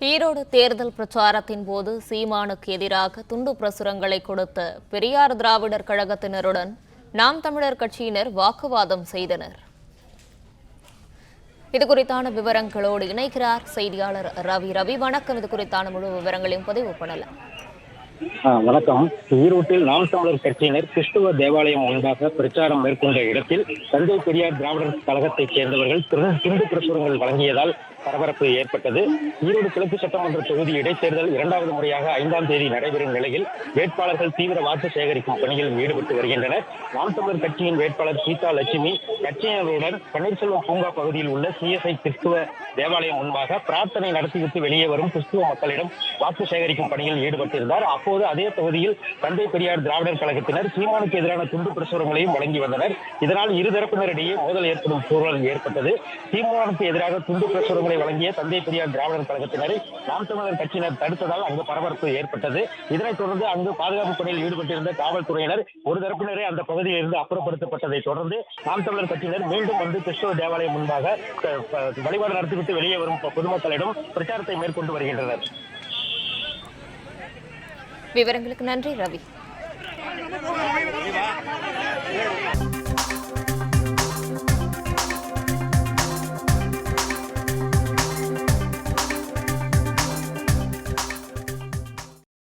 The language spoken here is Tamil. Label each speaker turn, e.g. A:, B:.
A: ஈரோடு தேர்தல் பிரச்சாரத்தின் போது சீமானுக்கு எதிராக துண்டு பிரசுரங்களை கொடுத்த பெரியார் திராவிடர் கழகத்தினருடன் நாம் தமிழர் கட்சியினர் வாக்குவாதம் செய்தனர். இதுகுறித்தான விவரங்களோடு இணைக்கிறார் செய்தியாளர் ரவி. ரவி, வணக்கம். இது குறித்தான முழு விவரங்களையும் பதிவு பண்ணலாம்.
B: வணக்கம். ஈரோட்டில் நாம் தமிழர் கட்சியினர் கிறிஸ்துவ தேவாலயம் முன்பாக பிரச்சாரம் மேற்கொண்ட இடத்தில் தந்தை பெரியார் திராவிடர் கழகத்தைச் சேர்ந்தவர்கள் துண்டு பிரசுரங்கள் வழங்கியதால் பரபரப்பு ஏற்பட்டது. ஈரோடு கிழக்கு சட்டமன்ற தொகுதி இடைத்தேர்தல் 2வது முறையாக 5ஆம் தேதி நடைபெறும் நிலையில் வேட்பாளர்கள் தீவிர வாக்கு சேகரிக்கும் பணியில் ஈடுபட்டு வருகின்றனர். நாம் தமிழர் கட்சியின் வேட்பாளர் சீதா லட்சுமி கட்சியினருடன் பன்னீர்செல்வம் பூங்கா பகுதியில் உள்ள CSI கிறிஸ்துவ தேவாலயம் முன்பாக பிரார்த்தனை நடத்திவிட்டு வெளியே வரும் கிறிஸ்துவ மக்களிடம் வாக்கு சேகரிக்கும் பணியில் ஈடுபட்டிருந்தார். அப்போது அதே தொகுதியில் தந்தை பெரியார் திராவிடர் கழகத்தினர் சீமானுக்கு எதிரான துண்டு பிரசுரங்களையும் வழங்கி வந்தனர். இதனால் இருதரப்பினரிடையே மோதல் ஏற்படும் சூழல் ஏற்பட்டது. சீமானுக்கு எதிராக துண்டு பிரசுரங்களை வழங்கிய தந்தை பெரியார் திராவிடர் கழகத்தினரை நாம் தமிழர் கட்சியினர் தடுத்ததால் அங்கு பரபரப்பு ஏற்பட்டது. இதனைத் தொடர்ந்து அங்கு பாதுகாப்பு பணியில் ஈடுபட்டிருந்த காவல்துறையினர் ஒரு தரப்பினரே அந்த பகுதியில் இருந்து அப்புறப்படுத்தப்பட்டதை தொடர்ந்து நாம் தமிழர் கட்சியினர் மீண்டும் வந்து கிறிஸ்துவ தேவாலயம் முன்பாக வழிபாடு நடத்திவிட்டு வெளியே வரும் பொதுமக்களிடம் பிரச்சாரத்தை மேற்கொண்டு வருகின்றனர்.
A: விவரங்களுக்கு நன்றி ரவி.